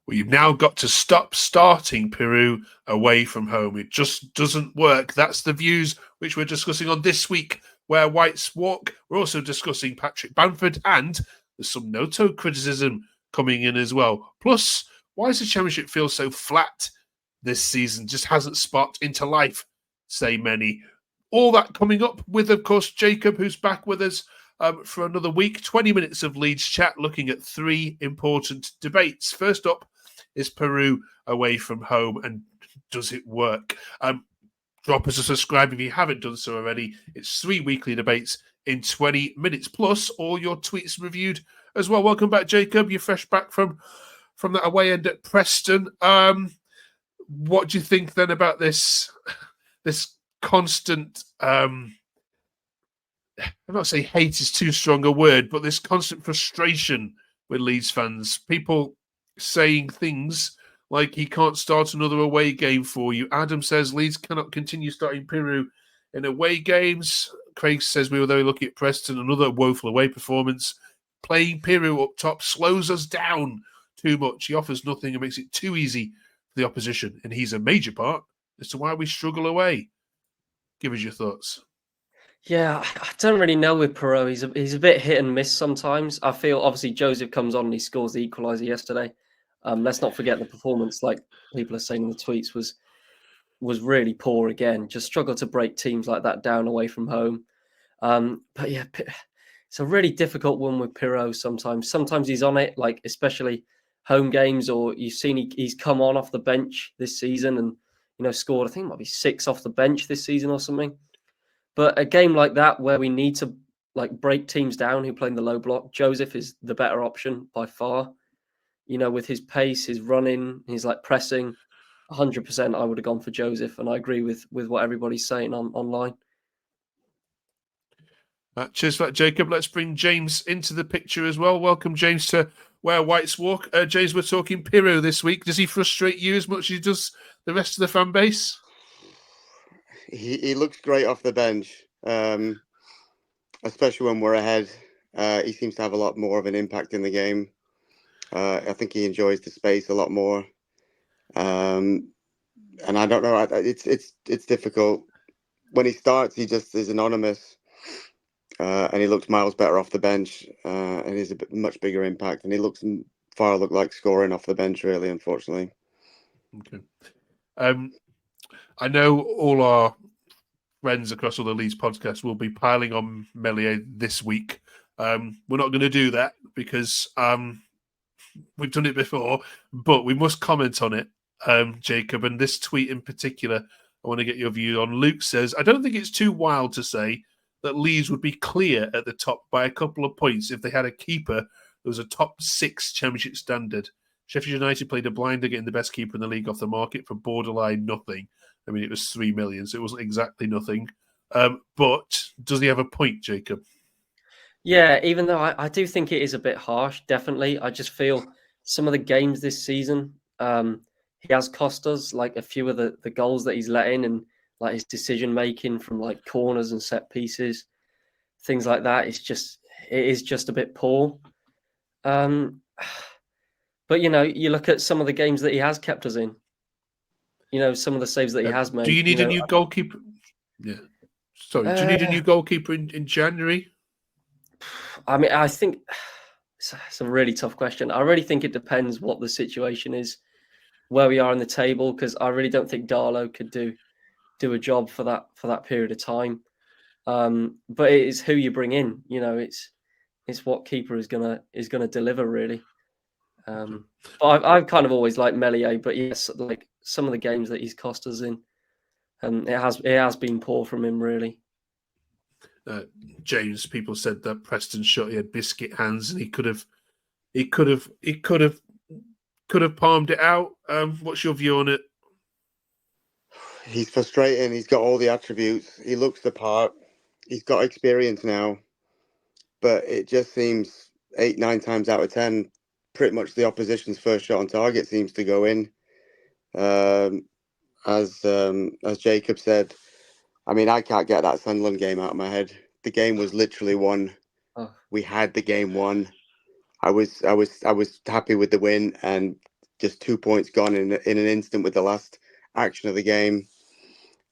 Well, you've now got to stop starting Pirro away from home. It just doesn't work. That's the views which we're discussing on This Week Where Whites Walk. We're also discussing Patrick Bamford, and there's some Gnonto criticism coming in as well. Plus, why does the Championship feel so flat this season? Just hasn't sparked into life, say many. All that coming up with, of course, Jacob, who's back with us for another week. 20 minutes of Leeds chat looking at 3 important debates. First up is Pirro away from home, and does it work? Drop us a subscribe if you haven't done so already. It's 3 weekly debates in 20 minutes, plus all your tweets reviewed as well. Welcome back, Jacob. You're fresh back from that away end at Preston. What do you think then about this constant, I'm not saying hate is too strong a word, but this constant frustration with Leeds fans? People saying things like he can't start another away game for you. Adam says Leeds cannot continue starting Pirro in away games. Craig says we were very lucky at Preston. Another woeful away performance. Playing Pirro up top slows us down too much. He offers nothing and makes it too easy for the opposition. And he's a major part as to why we struggle away. Give us your thoughts. Yeah, I don't really know with Pirro. He's a bit hit and miss sometimes. I feel obviously Joseph comes on and he scores the equaliser yesterday. Let's not forget the performance, like people are saying in the tweets, was really poor again. Just struggled to break teams like that down away from home. But yeah, it's a really difficult one with Pirro sometimes. Sometimes he's on it, like especially home games, or you've seen he's come on off the bench this season and scored, I think it might be 6 off the bench this season or something. But a game like that where we need to like break teams down who play in the low block, Joseph is the better option by far. With his pace, his running, his like pressing, 100% I would have gone for Joseph, and I agree with what everybody's saying online. Cheers for that, Jacob. Let's bring James into the picture as well. Welcome, James, to Where Whites Walk. James, we're talking Pirro this week. Does he frustrate you as much as he does the rest of the fan base? He looks great off the bench, especially when we're ahead. He seems to have a lot more of an impact in the game. I think he enjoys the space a lot more. And I don't know. It's difficult. When he starts, he just is anonymous. And he looks miles better off the bench. And he's a much bigger impact. And he look like scoring off the bench, really, unfortunately. Okay. I know all our friends across all the Leeds podcasts will be piling on Meslier this week. We're not going to do that because we've done it before, but we must comment on it, Jacob. And this tweet in particular, I want to get your view on. Luke says, I don't think it's too wild to say that Leeds would be clear at the top by a couple of points if they had a keeper that was a top 6 Championship standard. Sheffield United played a blinder getting the best keeper in the league off the market for borderline nothing. I mean, it was 3 million, so it wasn't exactly nothing. But does he have a point, Jacob? Yeah, even though I do think it is a bit harsh, definitely. I just feel some of the games this season, he has cost us, like a few of the goals that he's let in and like his decision making from like corners and set pieces, things like that. It is just a bit poor. But you look at some of the games that he has kept us in. Some of the saves that he has made. Do you need a new goalkeeper? Yeah. Sorry, do you need a new goalkeeper in January? I mean, I think it's a really tough question. I really think it depends what the situation is, where we are in the table, because I really don't think Darlow could do a job for that period of time. But it is who you bring in. It's what keeper is gonna deliver really. But I've kind of always liked Meslier, but yes, like some of the games that he's cost us in, it has been poor from him really. James, people said that Preston shot he had biscuit hands and he could have palmed it out. What's your view on it? He's frustrating. He's got all the attributes. He looks the part. He's got experience now, but it just seems 8-9 times out of 10, pretty much the opposition's first shot on target seems to go in. As Jacob said, I mean, I can't get that Sunderland game out of my head. The game was literally won. We had the game won. I was happy with the win, and just 2 points gone in an instant with the last action of the game.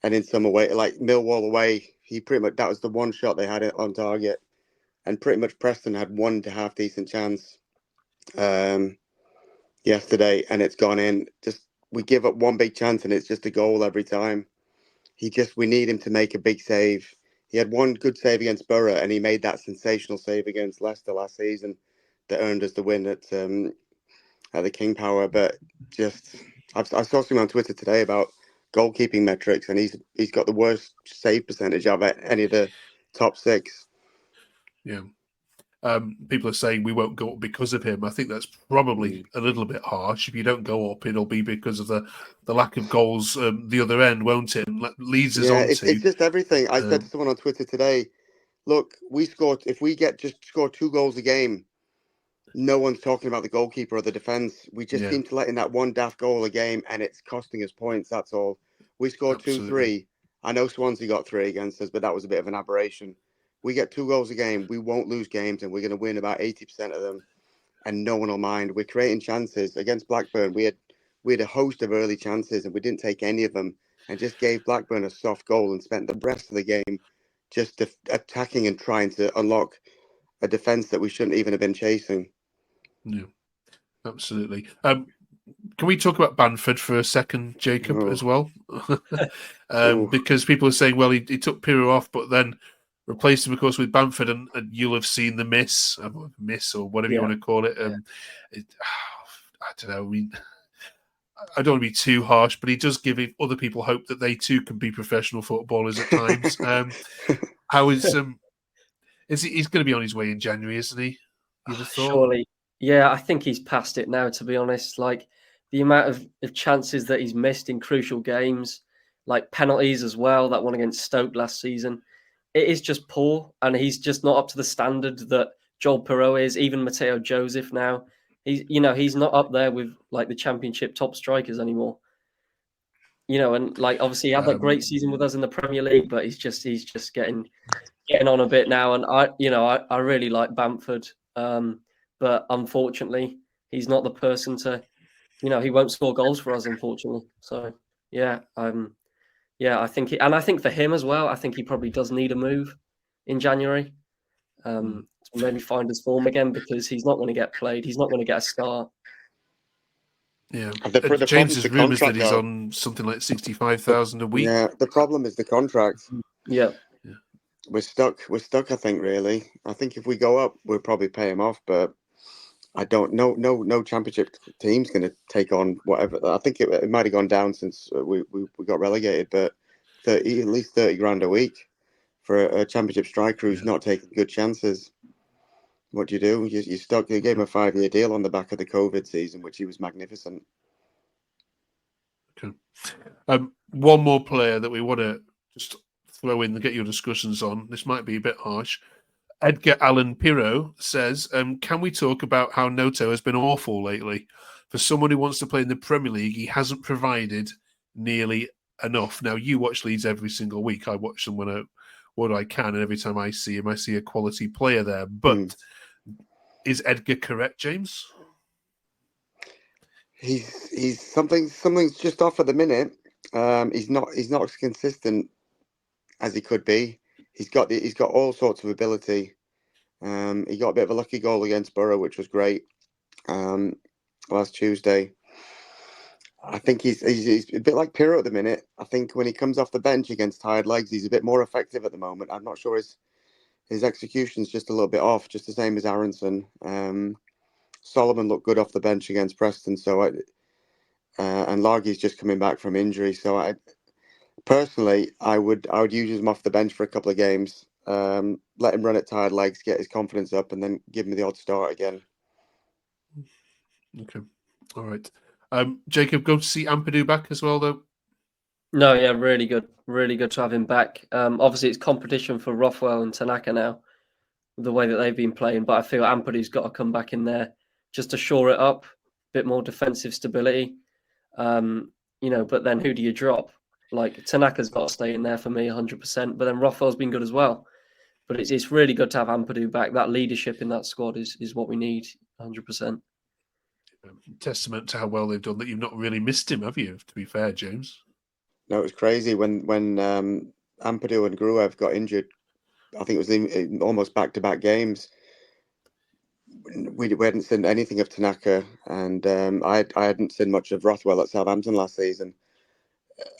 And in some way, like Millwall away, that was the one shot they had on target. And pretty much Preston had one to half decent chance yesterday, and it's gone in. Just we give up one big chance, and it's just a goal every time. We need him to make a big save. He had one good save against Borough, and he made that sensational save against Leicester last season that earned us the win at the King Power. But I saw something on Twitter today about goalkeeping metrics, and he's got the worst save percentage of any of the top six. Yeah. People are saying we won't go up because of him. I think that's probably a little bit harsh. If you don't go up, it'll be because of the lack of goals the other end, won't it? Leeds is on it's just everything. I said to someone on Twitter today, look, if we score 2 goals a game, no one's talking about the goalkeeper or the defence. We just seem to let in that one daft goal a game, and it's costing us points, that's all. We scored 2-3. I know Swansea got 3 against us, but that was a bit of an aberration. We get 2 goals a game, we won't lose games, and we're going to win about 80% of them, and no one will mind. We're creating chances. Against Blackburn, we had a host of early chances, and we didn't take any of them, and just gave Blackburn a soft goal and spent the rest of the game just attacking and trying to unlock a defence that we shouldn't even have been chasing. Yeah, absolutely. Can we talk about Bamford for a second, Jacob, as well? Because people are saying, well, he took Pirro off, but then replaced him, of course, with Bamford, and you'll have seen the miss or whatever you want to call it. I don't know. I don't want to be too harsh, but he does give other people hope that they too can be professional footballers at times. How is he's going to be on his way in January, isn't he? You'd have thought. Surely. Yeah, I think he's past it now, to be honest. Like the amount of chances that he's missed in crucial games, like penalties as well, that one against Stoke last season. It is just poor, and he's just not up to the standard that Joel Piroe is. Even Mateo Joseph now, he's not up there with like the Championship top strikers anymore. And like obviously he had that great season with us in the Premier League, but he's just getting on a bit now. And I really like Bamford, but unfortunately he's not the person to, he won't score goals for us, unfortunately. So I think for him as well, I think he probably does need a move in January to maybe find his form again, because he's not going to get played. He's not going to get a start. Yeah, the James has rumours that he's on something like 65,000 a week. Yeah, the problem is the contract. Yeah, we're stuck. I think really. I think if we go up, we'll probably pay him off, but I don't know. No Championship team's going to take on whatever. I think it might have gone down since we got relegated, but at least 30 grand a week for a Championship striker who's not taking good chances. What do? You stuck. You gave him a 5-year deal on the back of the COVID season, which he was magnificent. Okay. One more player that we want to just throw in and get your discussions on. This might be a bit harsh. Edgar Allan Pirro says, can we talk about how Gnonto has been awful lately? For someone who wants to play in the Premier League, he hasn't provided nearly enough. Now, you watch Leeds every single week. I watch them when I can, and every time I see him, I see a quality player there. But is Edgar correct, James? He's something's just off at the minute. He's not as consistent as he could be. He's got all sorts of ability. He got a bit of a lucky goal against Borough, which was great last Tuesday. I think he's a bit like Pirro at the minute. I think when he comes off the bench against tired legs, he's a bit more effective at the moment. I'm not sure his execution's just a little bit off, just the same as Aronson. Solomon looked good off the bench against Preston, and Largy's just coming back from injury. So I would use him off the bench for a couple of games, let him run at tired legs, get his confidence up, and then give him the odd start again. Okay, all right. Jacob, go to see Ampadu back as well, though. No, yeah, really good to have him back. Obviously, it's competition for Rothwell and Tanaka now, the way that they've been playing. But I feel Ampadu's got to come back in there just to shore it up, a bit more defensive stability. But then who do you drop? Like Tanaka's got to stay in there for me 100%. But then Rothwell's been good as well. But it's really good to have Ampadu back. That leadership in that squad is what we need 100%. Testament to how well they've done that you've not really missed him, have you? To be fair, James. No, it was crazy when Ampadu and Gruev got injured. I think it was in almost back-to-back games. We hadn't seen anything of Tanaka, and I hadn't seen much of Rothwell at Southampton last season.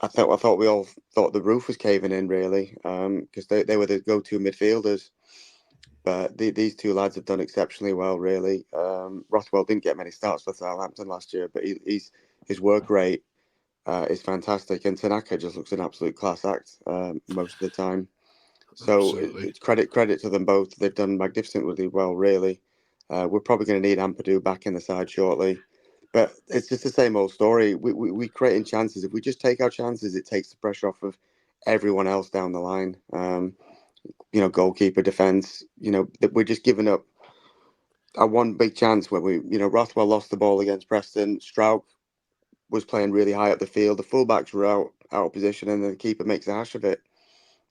I thought we all thought the roof was caving in, really, because they were the go-to midfielders. But these two lads have done exceptionally well, really. Rothwell didn't get many starts for Southampton last year, but his work rate is fantastic, and Tanaka just looks an absolute class act most of the time. So it's credit to them both. They've done magnificently well, really. We're probably going to need Ampadu back in the side shortly. But it's just the same old story. We creating chances. If we just take our chances, it takes the pressure off of everyone else down the line. Goalkeeper, defence. We're just giving up our one big chance when Rothwell lost the ball against Preston. Strauch was playing really high up the field. The fullbacks were out of position, and the keeper makes a hash of it.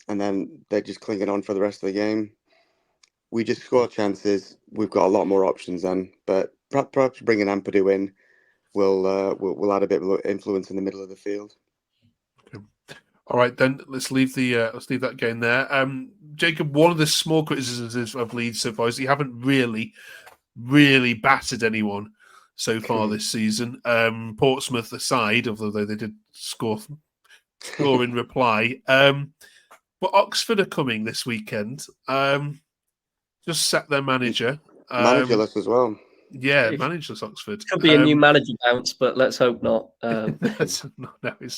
And then they're just clinging on for the rest of the game. We just score chances. We've got a lot more options then. But perhaps bringing Ampadu in will add a bit of influence in the middle of the field. Okay. All right, then let's leave that game there. Jacob, one of the small criticisms of Leeds so far is you haven't really battered anyone so far this season. Portsmouth aside, although they did score in reply. But Oxford are coming this weekend. Just sacked their manager. Managerless as well. Yeah, managerless Oxford. Could be a new manager bounce, but let's hope not. No, it's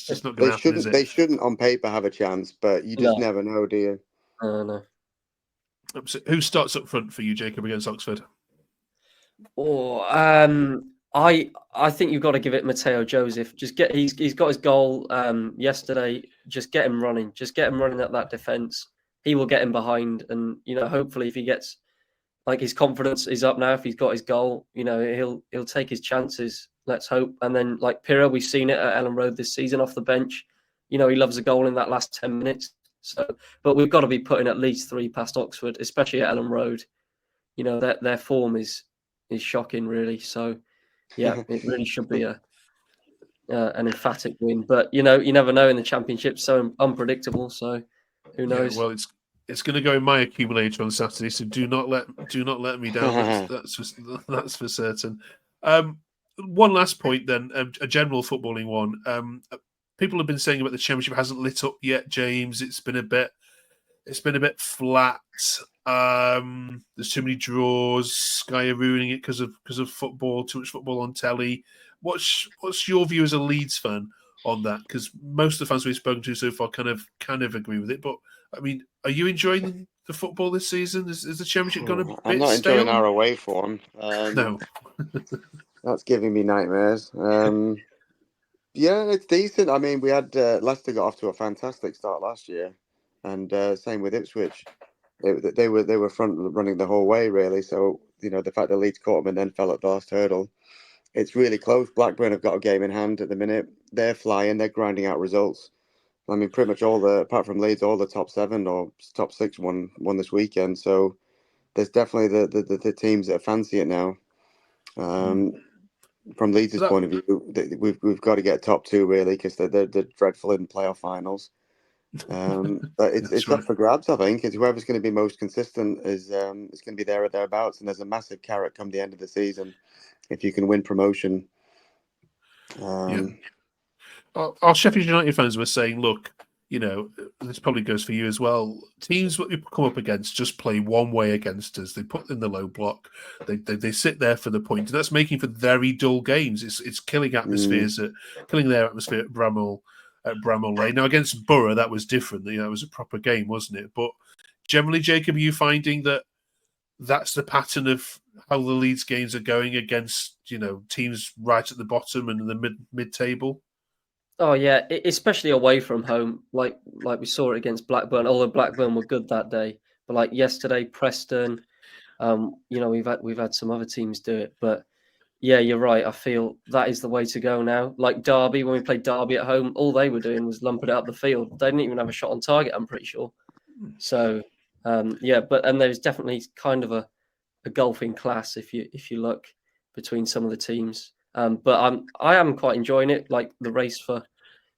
just not going to happen, is it? They shouldn't on paper have a chance, but you just never know, do you? No. So who starts up front for you, Jacob, against Oxford? I think you've got to give it Mateo Joseph. He's got his goal yesterday. Just get him running. Just get him running at that defence. He will get him behind, and hopefully, if he gets his confidence is up now. If he's got his goal, he'll take his chances. Let's hope. And then Pirro, we've seen it at Ellen Road this season off the bench. He loves a goal in that last 10 minutes. So, but we've got to be putting at least 3 past Oxford, especially at Ellen Road. Their form is shocking, really. So, yeah, it really should be an emphatic win. But you never know in the Championship, so unpredictable. So, who knows? Yeah, well, it's going to go in my accumulator on Saturday, so do not let me down. That's for certain. One last point, then, a general footballing one. People have been saying about the Championship hasn't lit up yet, James. It's been a bit flat. There's too many draws. Sky are ruining it because of football. Too much football on telly. What's your view as a Leeds fan on that? Because most of the fans we've spoken to so far kind of agree with it. But I mean, are you enjoying the football this season? Is the Championship going to? I'm not enjoying our away form. No, that's giving me nightmares. Yeah, it's decent. I mean, we had Leicester got off to a fantastic start last year, and same with Ipswich. They were front running the whole way, really. So the fact that Leeds caught them and then fell at the last hurdle, it's really close. Blackburn have got a game in hand at the minute. They're flying. They're grinding out results. I mean, pretty much apart from Leeds, all the top 7 or top 6 won this weekend. So there's definitely the teams that fancy it now. From Leeds' point of view, we've got to get top 2 really, because they're dreadful in playoff finals. But it's up for grabs. I think it's whoever's going to be most consistent is going to be there or thereabouts. And there's a massive carrot come the end of the season if you can win promotion. Our Sheffield United fans were saying, look, this probably goes for you as well. Teams that we come up against just play one way against us. They put in the low block. They sit there for the point, and that's making for very dull games. It's killing atmospheres, killing their atmosphere at Bramall Lane. Now against Borough, that was different. It was a proper game, wasn't it? But generally, Jacob, are you finding that that's the pattern of how the Leeds games are going against teams right at the bottom and the mid table? Oh yeah, especially away from home, like we saw it against Blackburn. Although Blackburn were good that day, but like yesterday, Preston, we've had some other teams do it. But yeah, you're right. I feel that is the way to go now. Like Derby, when we played Derby at home, all they were doing was lumping it up the field. They didn't even have a shot on target, I'm pretty sure. So and there's definitely kind of a gulf in class if you look between some of the teams. But I am quite enjoying it, like the race for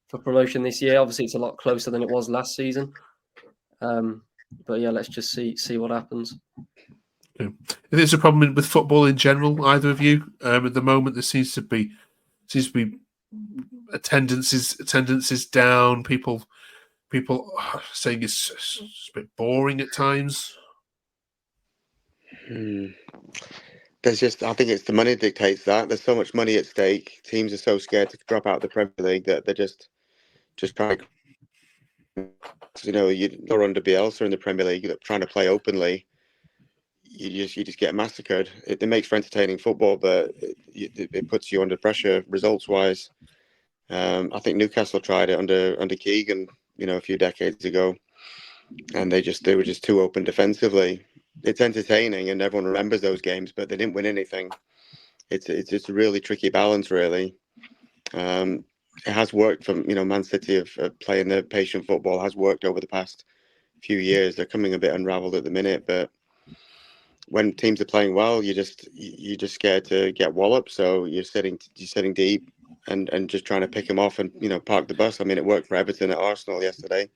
promotion this year. Obviously, it's a lot closer than it was last season. But yeah, let's just see what happens. If there's a problem with football in general, either of you, at the moment, there seems to be attendance is down. People saying it's a bit boring at times. There's just, I think it's the money dictates that. There's so much money at stake. Teams are so scared to drop out of the Premier League that they're just trying. You're under Bielsa in the Premier League, trying to play openly. You just get massacred. It makes for entertaining football, but it puts you under pressure results wise. I think Newcastle tried it under Keegan, a few decades ago, and they were just too open defensively. It's entertaining, and everyone remembers those games, but they didn't win anything. It's a really tricky balance, really. It has worked for Man City of playing the patient football has worked over the past few years. They're coming a bit unraveled at the minute, but when teams are playing well, you're just scared to get walloped. So you're sitting deep and just trying to pick them off and park the bus. I mean, it worked for Everton at Arsenal yesterday.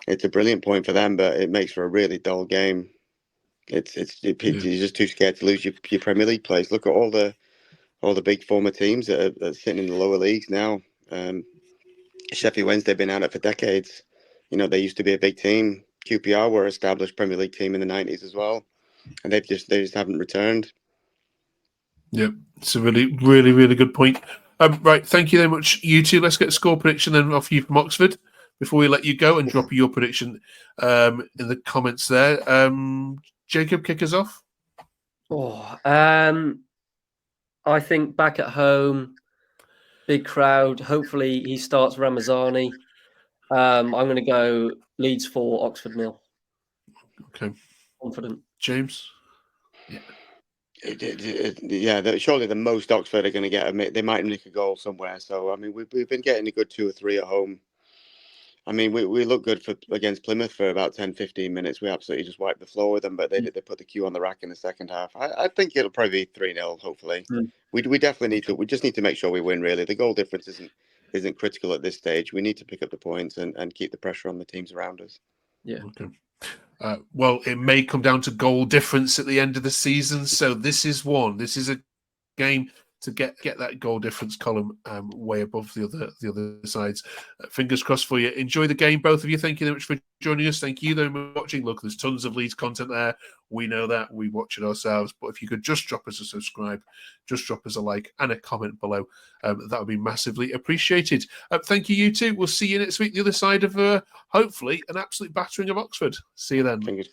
It's a brilliant point for them, but it makes for a really dull game. You're just too scared to lose your Premier League place. Look at all the big former teams that are sitting in the lower leagues now. Sheffield Wednesday have been at it for decades. They used to be a big team. QPR were an established Premier League team in the 90s as well, and they just haven't returned. Yep, it's a really, really, really good point. Right, thank you very much, you two. Let's get a score prediction then off you from Oxford before we let you go and drop your prediction in the comments there. Jacob, kick us off. I think back at home, big crowd. Hopefully he starts Ramazani. I'm going to go Leeds 4, Oxford 0. Okay. Confident. James? Yeah. Surely the most Oxford are going to get. They might nick a goal somewhere. So, I mean, we've been getting a good 2 or 3 at home. I mean, we look good against Plymouth for about 10, 15 minutes. We absolutely just wiped the floor with them, but they put the cue on the rack in the second half. I think it'll probably be 3-0, hopefully. We definitely need to. We just need to make sure we win, really. The goal difference isn't critical at this stage. We need to pick up the points and keep the pressure on the teams around us. Yeah. Okay. Well, it may come down to goal difference at the end of the season. So this is a game to get that goal difference column way above the other sides. Fingers crossed for you. Enjoy the game, both of you. Thank you very much for joining us. Thank you very much for watching. Look, there's tons of Leeds content there. We know that. We watch it ourselves. But if you could just drop us a subscribe, just drop us a like and a comment below, that would be massively appreciated. Thank you, you two. We'll see you next week, the other side of hopefully an absolute battering of Oxford. See you then. Fingers crossed.